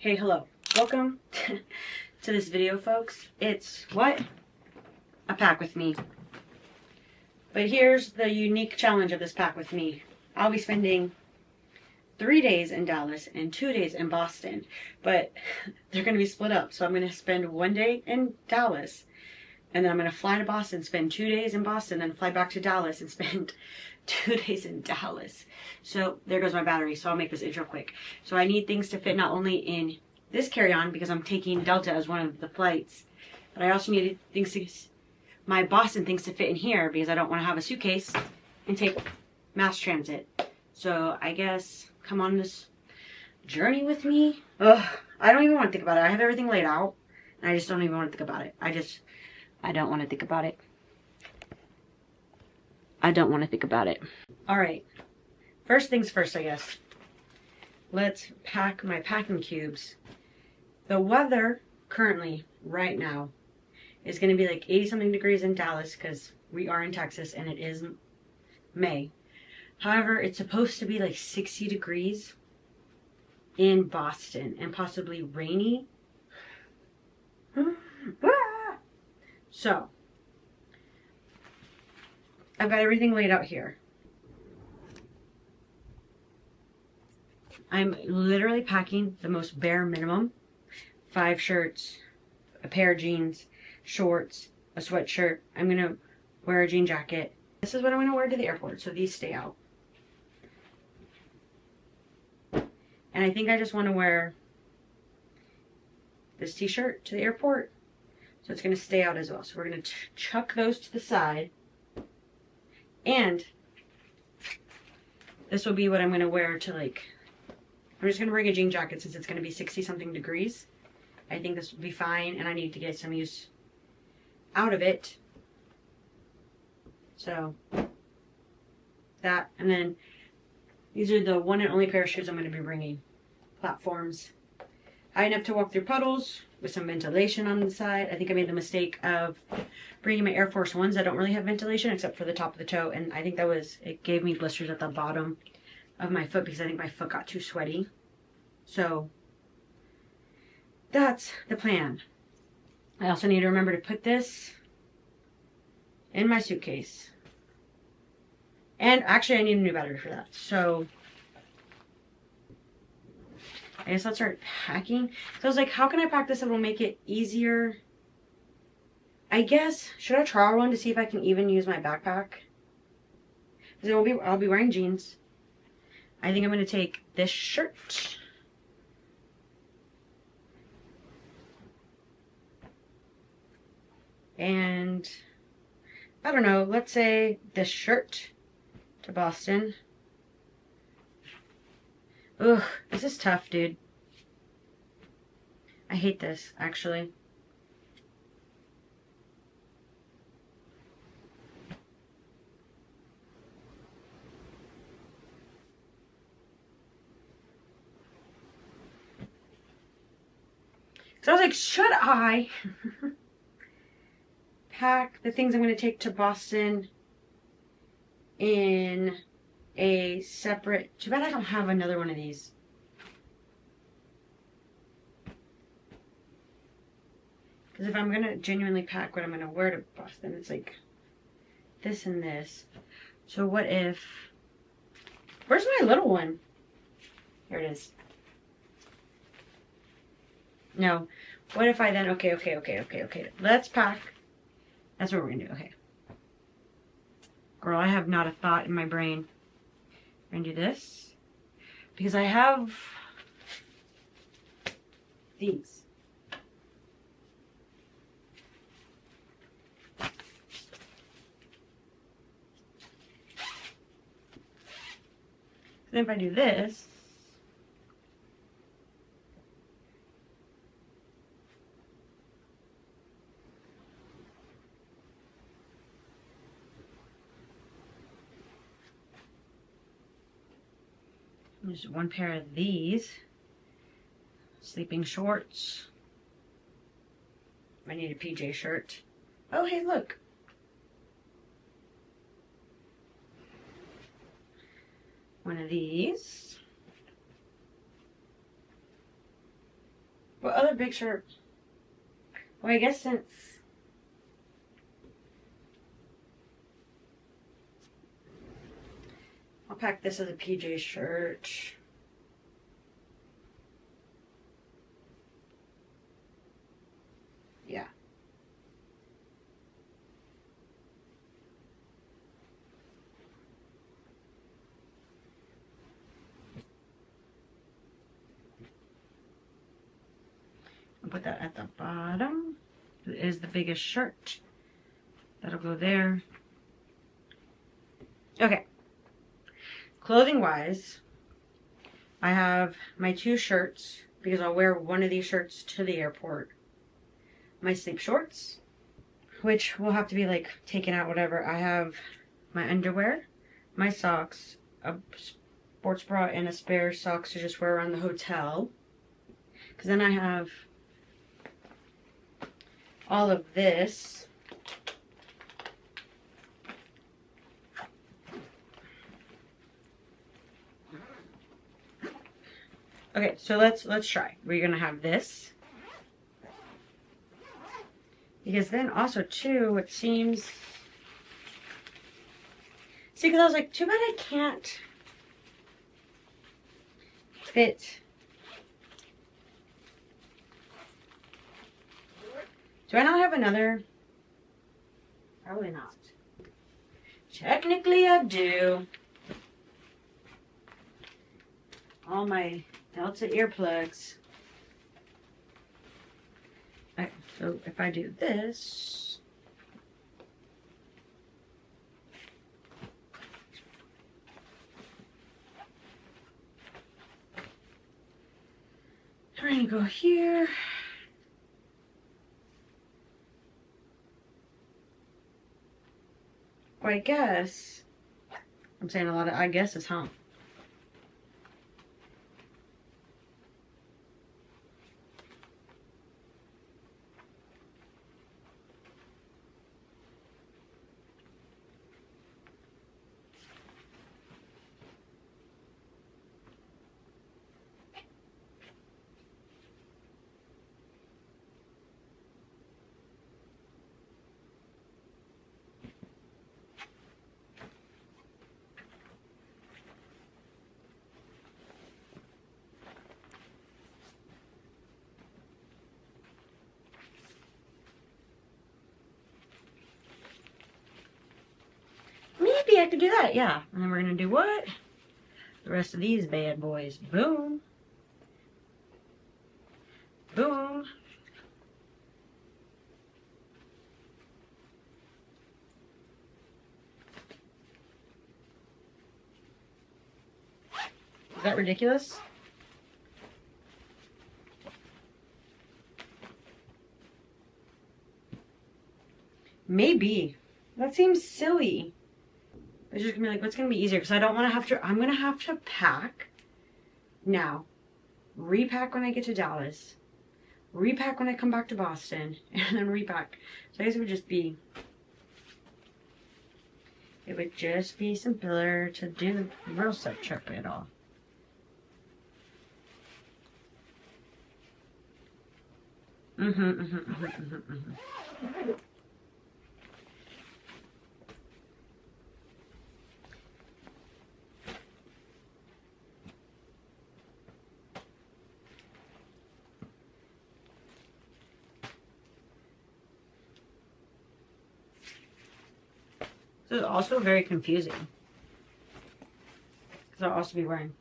Hey, hello. Welcome to this video, folks. It's what? A pack with me. But here's the unique challenge of this pack with me. I'll be spending 3 days in Dallas and 2 days in Boston, but they're going to be split up. So I'm going to spend 1 day in Dallas, and then I'm going to fly to Boston, spend 2 days in Boston, then fly back to Dallas and spend 2 days in Dallas. So there goes my battery, so I'll make this intro quick. So I need things to fit not only in this carry-on, because I'm taking Delta as one of the flights, but I also needed things to, my Boston things to fit in here, because I don't want to have a suitcase and take mass transit. So I guess come on this journey with me. Ugh, I don't even want to think about it. I have everything laid out, and I just don't even want to think about it. I don't want to think about it. I don't want to think about it. All right. First things first, I guess. Let's pack my packing cubes. The weather currently, right now, is going to be like 80-something degrees in Dallas because we are in Texas and it is May. However, it's supposed to be like 60 degrees in Boston and possibly rainy. So, I've got everything laid out here. I'm literally packing the most bare minimum. 5 shirts, a pair of jeans, shorts, a sweatshirt. I'm going to wear a jean jacket. This is what I'm going to wear to the airport, so these stay out. And I think I just want to wear this t-shirt to the airport. So it's going to stay out as well. So we're going to chuck those to the side. And this will be what I'm going to wear to, like, I'm just going to bring a jean jacket since it's going to be 60-something degrees. I think this will be fine, and I need to get some use out of it. So, that, and then these are the one and only pair of shoes I'm going to be bringing. Platforms. High enough to walk through puddles with some ventilation on the side. I think I made the mistake of bringing my Air Force Ones that don't really have ventilation except for the top of the toe, and I think that was, it gave me blisters at the bottom of my foot because I think my foot got too sweaty. So, that's the plan. I also need to remember to put this in my suitcase. And actually I need a new battery for that. So I guess let's start packing. So I was like, how can I pack this that will make it easier? I guess, should I trial run to see if I can even use my backpack? Because I'll be wearing jeans. I think I'm going to take this shirt. And, I don't know, let's say this shirt to Boston. Ugh, this is tough, dude. I hate this, actually. So I was like, should I pack the things I'm going to take to Boston in a separate... Too bad I don't have another one of these. Because if I'm going to genuinely pack what I'm going to wear to Boston, it's like this and this. So what if... Where's my little one? Here it is. No. What if I then... Okay. Let's pack. That's what we're going to do. Okay. Girl, I have not a thought in my brain. We're going to do this. Because I have these. Then if I do this, there's one pair of these sleeping shorts. I need a PJ shirt. Oh, hey, look. One of these. What other big shirt? Well, I guess since I'll pack this as a PJ shirt. Yeah. I'll put that at the bottom. It is the biggest shirt. That'll go there. Okay. Clothing wise, I have my 2 shirts because I'll wear one of these shirts to the airport. My sleep shorts, which will have to be like taken out, whatever. I have my underwear, my socks, a sports bra, and a spare socks to just wear around the hotel. Because then I have all of this. Okay, so let's try. We're gonna have this. Because then also too, it seems, see, because I was like, too bad I can't fit. Do I not have another? Probably not. Technically I do. All my Delta earplugs. Alright, so if I do this, we're gonna go here. Well, I guess I'm saying a lot of I guesses, huh? Maybe I could do that, yeah. And then we're gonna do what? The rest of these bad boys. Boom. Boom. Is that ridiculous? Maybe. That seems silly. It's just gonna be like, what's gonna be easier? Because I don't want to have to, I'm gonna have to pack now, repack when I get to Dallas, repack when I come back to Boston, and then repack. So I guess it would just be simpler to do the real set trip at all. This is also very confusing. Because I'll also be wearing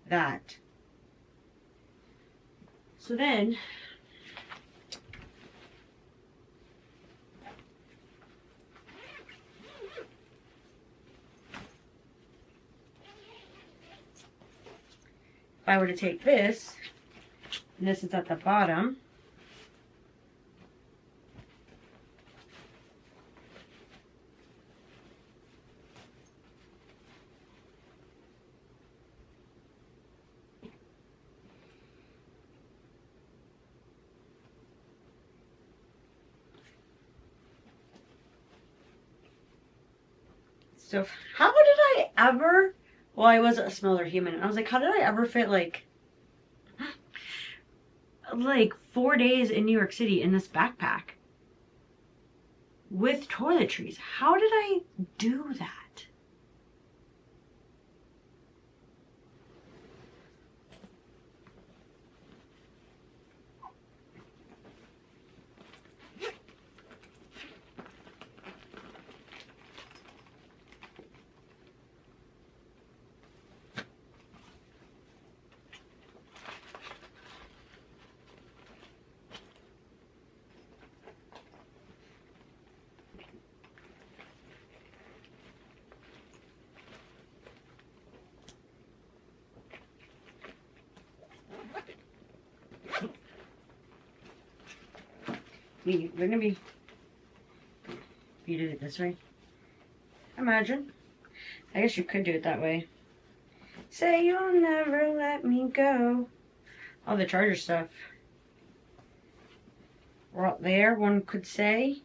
that. So then, if I were to take this, and this is at the bottom, so how did I ever, well, I was a smaller human, and I was like, how did I ever fit like like 4 days in New York City in this backpack with toiletries. How did I do that? We're gonna be. You did it this way. Imagine. I guess you could do it that way. Say you'll never let me go. All the charger stuff. We're out there, one could say.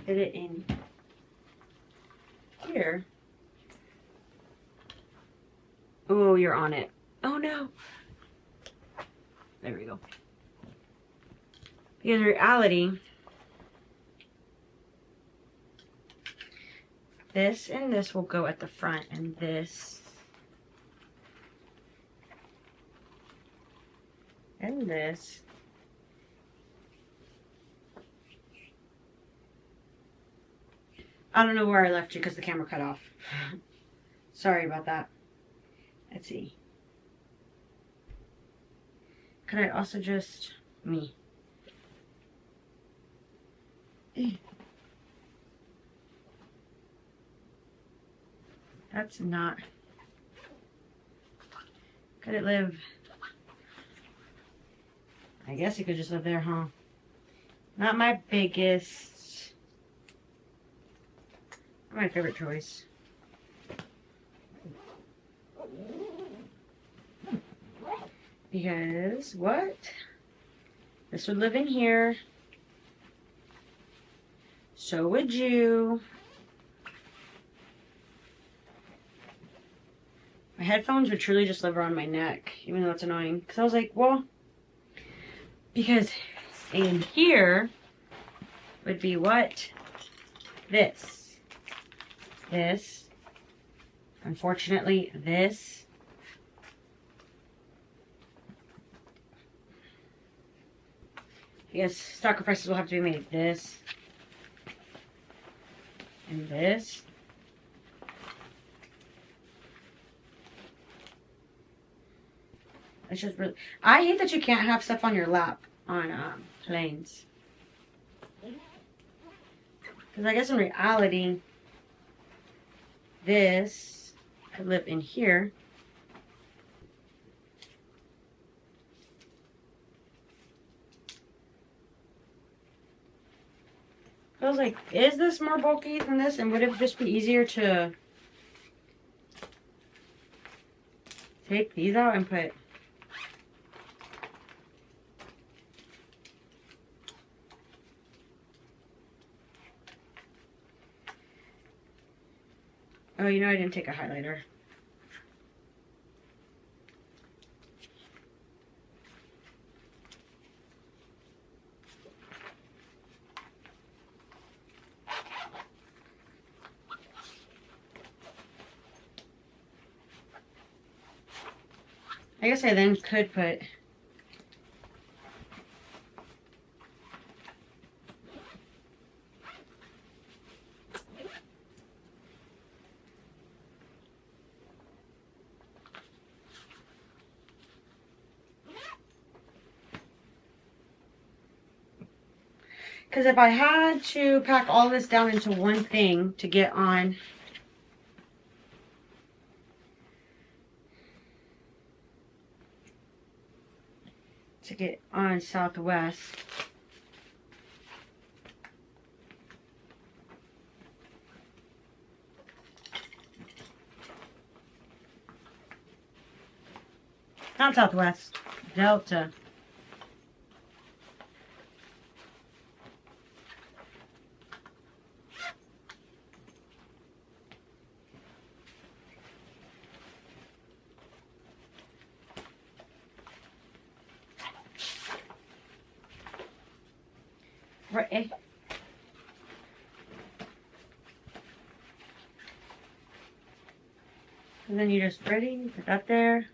Fit it in here. Oh, you're on it. Oh no. There we go. Because in reality, this and this will go at the front, and this and this. I don't know where I left you because the camera cut off. Sorry about that. Let's see. Could I also just me? That's not. Could it live? I guess it could just live there, huh? Not my biggest. Not my favorite choice. Because what? This would live in here. So would you. My headphones would truly just live around my neck, even though it's annoying. Because I was like, well, because in here would be what? This. This. Unfortunately, this. I guess sacrifices will have to be made. This. And this. It's just really. I hate that you can't have stuff on your lap on planes. Because I guess in reality, this could live in here. I was like, is this more bulky than this? And would it just be easier to take these out and put... Oh, you know I didn't take a highlighter. I guess I then could put... Because if I had to pack all this down into one thing to get on... Southwest. Not Southwest. Delta. Right. And then you just ready, put that there.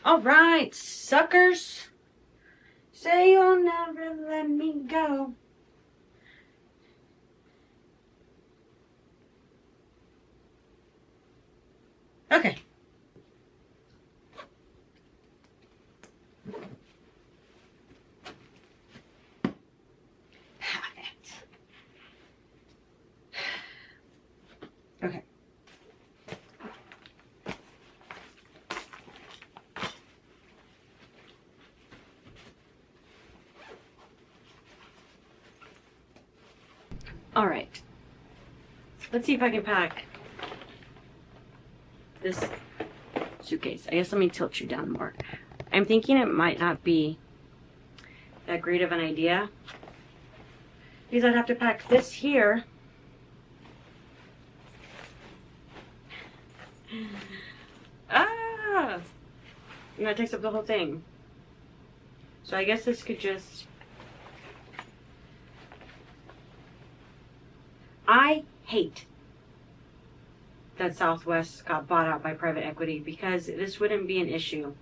All right, suckers. Say you'll never let me go. Okay. Have it. Okay. All right. Let's see if I can pack this suitcase. I guess let me tilt you down more. I'm thinking it might not be that great of an idea because I'd have to pack this here. Ah! And that takes up the whole thing. So I guess this could just... I hate that Southwest got bought out by private equity because this wouldn't be an issue.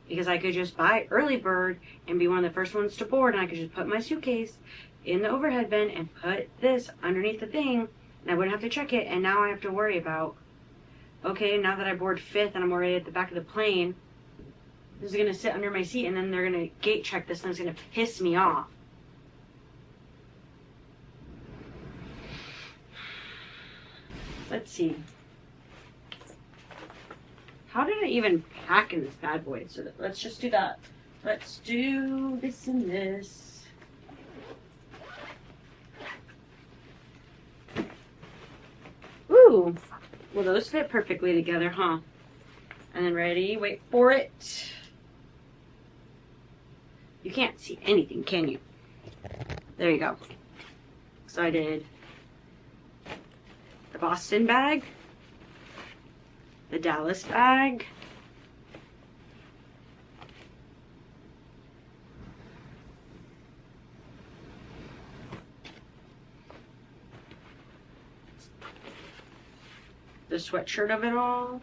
Because I could just buy early bird and be one of the first ones to board, and I could just put my suitcase in the overhead bin and put this underneath the thing, and I wouldn't have to check it. And now I have to worry about, okay, now that I board 5th and I'm already at the back of the plane, this is going to sit under my seat, and then they're going to gate check this, and it's going to piss me off. Let's see. How did I even pack in this bad boy? So let's just do that. Let's do this and this. Ooh. Well, those fit perfectly together, huh? And then ready, wait for it. You can't see anything, can you? There you go. So I did the Boston bag, the Dallas bag, the sweatshirt of it all,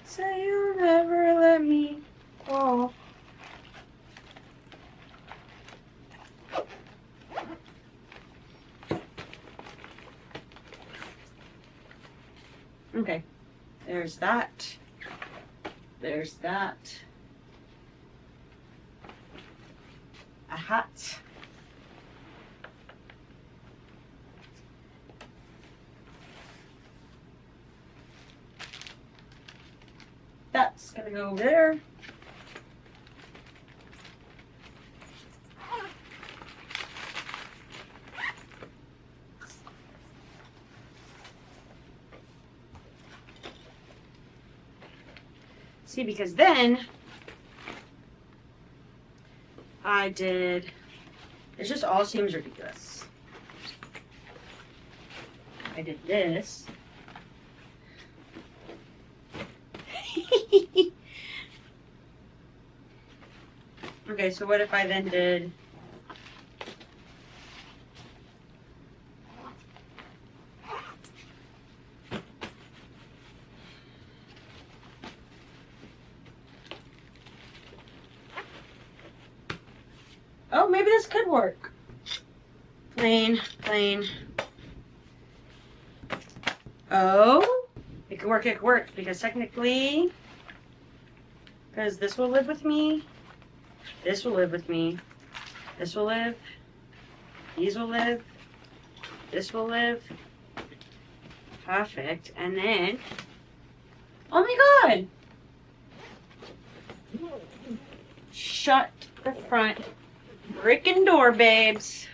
Say you'll never let me go. Okay, there's that. There's that. A hat. That's gonna go over there. See, because then I did, it just all seems ridiculous. I did this. Okay, so what if I then did... Oh, maybe this could work. Plain. Oh, it could work, because technically, because this will live with me, this will live with me, this will live, these will live, this will live. Perfect. And then, oh my God! Shut the front freaking door, babes.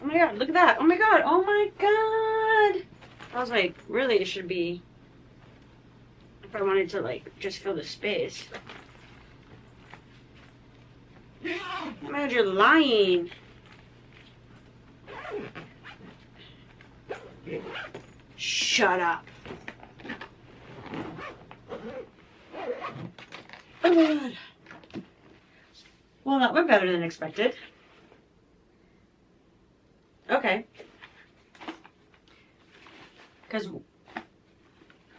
Oh my God, look at that. Oh my God, oh my God. I was like, really, it should be, if I wanted to like, just fill the space. Oh my God, you're lying. Shut up. Oh my God. Well, that went better than expected. Okay. Because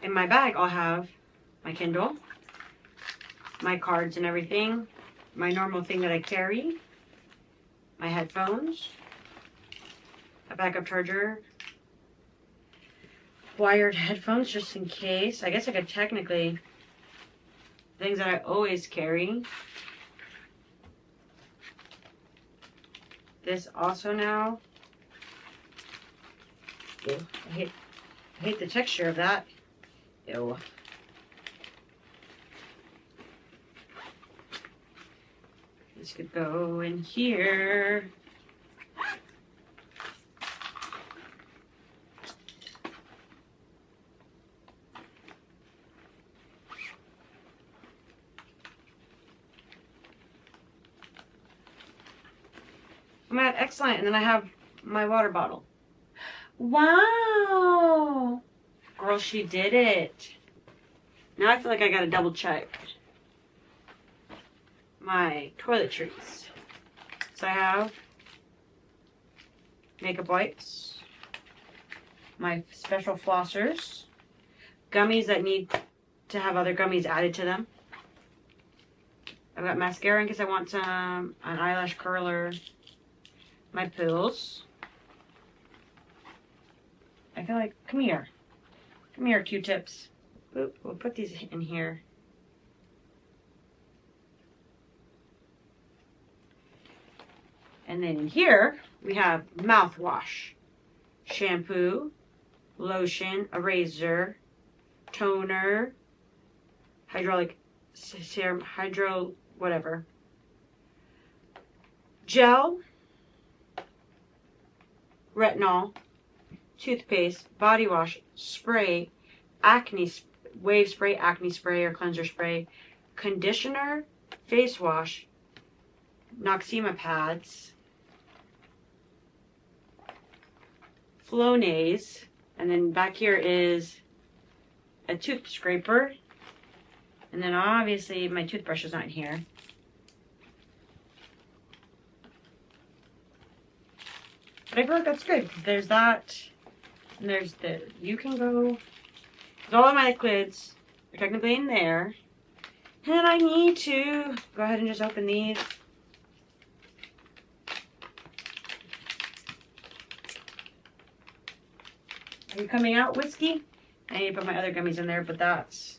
in my bag I'll have my Kindle, my cards and everything, my normal thing that I carry, my headphones, a backup charger, wired headphones just in case. I guess I could technically, things that I always carry. This also now. Ew, I hate the texture of that. Ew. This could go in here. Oh my God, excellent. And then I have my water bottle. Wow. Girl, she did it. Now I feel like I gotta double check my toiletries. So I have makeup wipes, my special flossers, gummies that need to have other gummies added to them. I've got mascara in case I want some, an eyelash curler, my pills. I feel like, come here, Q-tips. Boop, we'll put these in here. And then in here, we have mouthwash, shampoo, lotion, a razor, toner, hydraulic serum, whatever, gel, retinol, toothpaste, body wash, spray, wave spray, acne spray or cleanser spray, conditioner, face wash, Noxema pads, Flonase, and then back here is a tooth scraper, and then obviously my toothbrush is not in here. But I feel like that's good. There's that. And there's the, you can go, all of my liquids are technically in there. And I need to go ahead and just open these. Are you coming out, whiskey? I need to put my other gummies in there, but that's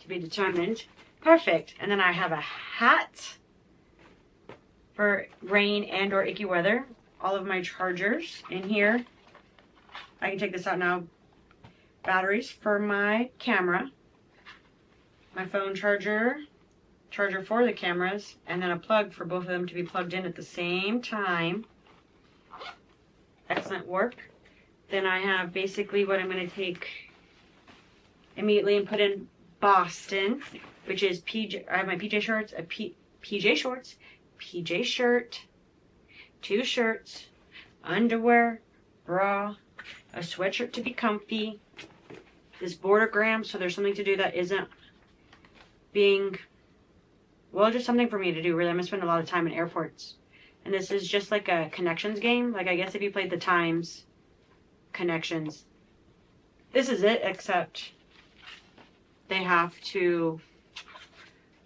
to be determined. Perfect. And then I have a hat for rain and or icky weather. All of my chargers in here. I can take this out now. Batteries for my camera. My phone charger. Charger for the cameras. And then a plug for both of them to be plugged in at the same time. Excellent work. Then I have basically what I'm going to take immediately and put in Boston, which is I have my PJ shorts, PJ shirt, 2 shirts, underwear, bra, a sweatshirt to be comfy, this bordergram so there's something to do that isn't being, well, just something for me to do. Really, I'm gonna spend a lot of time in airports. And this is just like a connections game. Like, I guess if you played the Times connections, this is it, except they have to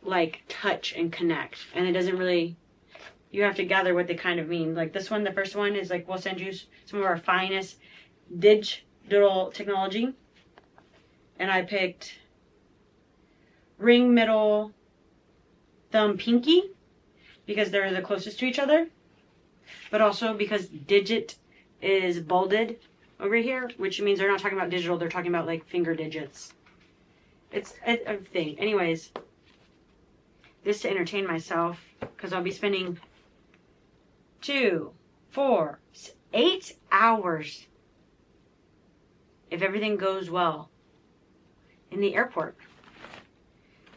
like touch and connect, and it doesn't really, you have to gather what they kind of mean. Like this one, the first one is like, we'll send you some of our finest digital technology, and I picked ring, middle, thumb, pinky, because they're the closest to each other, but also because digit is bolded over here, which means they're not talking about digital, they're talking about like finger digits. It's a thing. Anyways, this to entertain myself, because I'll be spending 2, 4, 8 hours, if everything goes well, in the airport.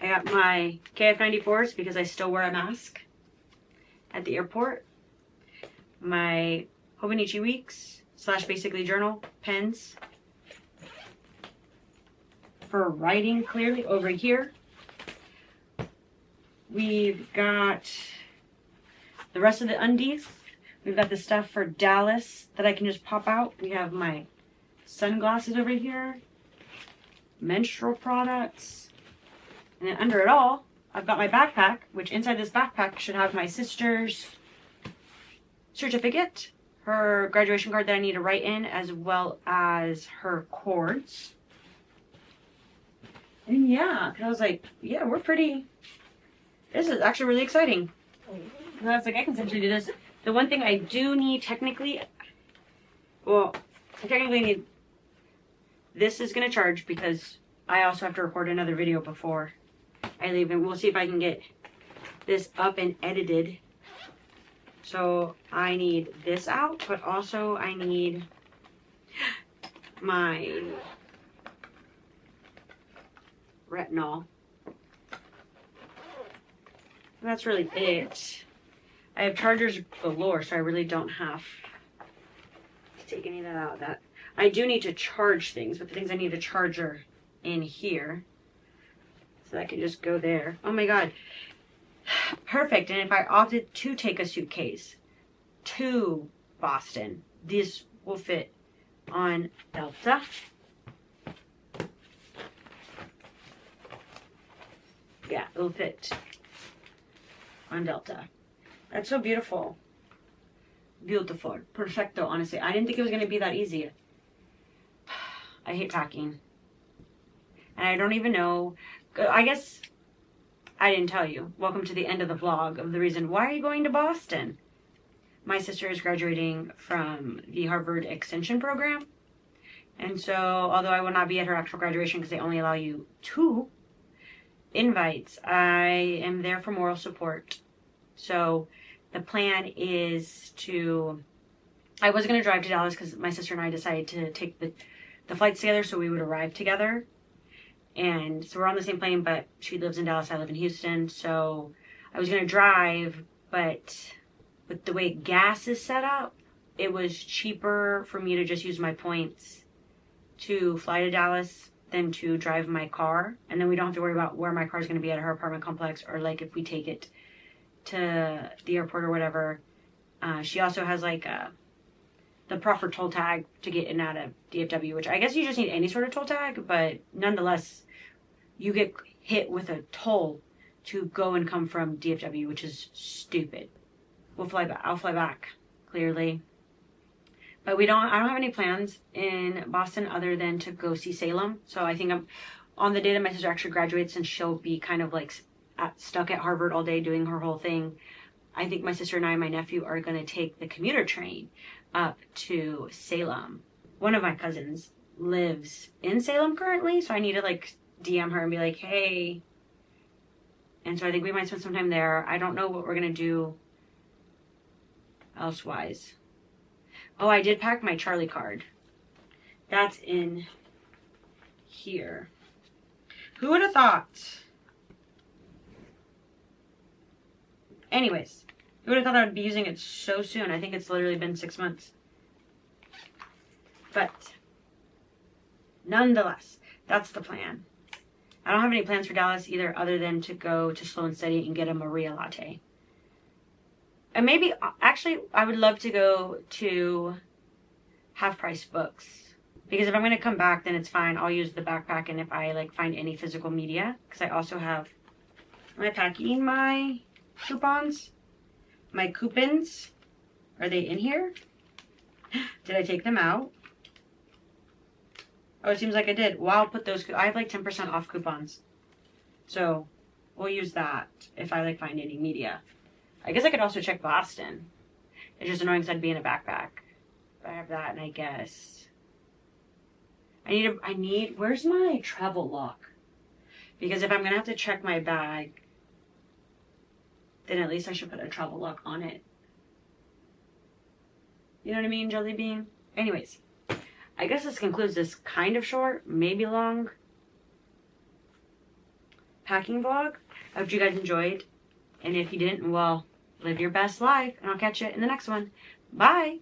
I got my KF94s because I still wear a mask at the airport. My Hobonichi Weeks / Basically Journal pens for writing clearly over here. We've got the rest of the undies. We've got the stuff for Dallas that I can just pop out. We have my sunglasses over here, menstrual products, and then under it all, I've got my backpack, which inside this backpack should have my sister's certificate, her graduation card that I need to write in, as well as her cords. And yeah, I was like, yeah, we're pretty, this is actually really exciting. And I was like, I can essentially do this. The one thing I do need technically, well, I technically need, this is going to charge because I also have to record another video before I leave, and we'll see if I can get this up and edited. So I need this out, but also I need my retinol. And that's really it. I have chargers galore, so I really don't have to take any of that out. That I do need to charge things, but the things I need to charge are in here. So that can just go there. Oh my god. Perfect. And if I opted to take a suitcase to Boston, this will fit on Delta. Yeah, it'll fit on Delta. That's so beautiful. Beautiful. Perfecto, honestly. I didn't think it was going to be that easy. I hate packing. And I don't even know. I guess I didn't tell you. Welcome to the end of the vlog of the reason why are you going to Boston? My sister is graduating from the Harvard Extension program. And so, although I will not be at her actual graduation because they only allow you 2 invites, I am there for moral support. So the plan is to, I was going to drive to Dallas because my sister and I decided to take the flights together so we would arrive together. And so we're on the same plane, but she lives in Dallas, I live in Houston. So I was going to drive, but with the way gas is set up, it was cheaper for me to just use my points to fly to Dallas than to drive my car. And then we don't have to worry about where my car is going to be at her apartment complex, or like if we take it to the airport or whatever. She also has like the proper toll tag to get in and out of DFW, which I guess you just need any sort of toll tag, but nonetheless, you get hit with a toll to go and come from DFW, which is stupid. We'll fly back. I'll fly back, clearly. But I don't have any plans in Boston other than to go see Salem. So I think I'm on the day that my sister actually graduates, and she'll be kind of like stuck at Harvard all day doing her whole thing. I think my sister and I and my nephew are going to take the commuter train up to Salem. One of my cousins lives in Salem currently, so I need to like DM her and be like, hey. And so I think we might spend some time there. I don't know what we're going to do elsewise. Oh, I did pack my Charlie card. That's in here. Who would have thought? Anyways, who would have thought I would be using it so soon? I think it's literally been 6 months. But nonetheless, that's the plan. I don't have any plans for Dallas either, other than to go to Slow and Steady and get a Maria latte. And maybe, actually, I would love to go to Half Price Books. Because if I'm going to come back, then it's fine. I'll use the backpack, and if I like find any physical media, because I also have, am I packing my coupons? My coupons? Are they in here? Did I take them out? Oh, it seems like I did. Well, I'll put those, I have like 10% off coupons. So we'll use that if I like find any media. I guess I could also check Boston. It's just annoying because I'd be in a backpack. But I have that, and I guess I need, where's my travel log? Because if I'm going to have to check my bag, then at least I should put a travel log on it. You know what I mean, Jelly Bean? Anyways, I guess this concludes this kind of short, maybe long packing vlog. I hope you guys enjoyed. And if you didn't, well, live your best life. And I'll catch you in the next one. Bye!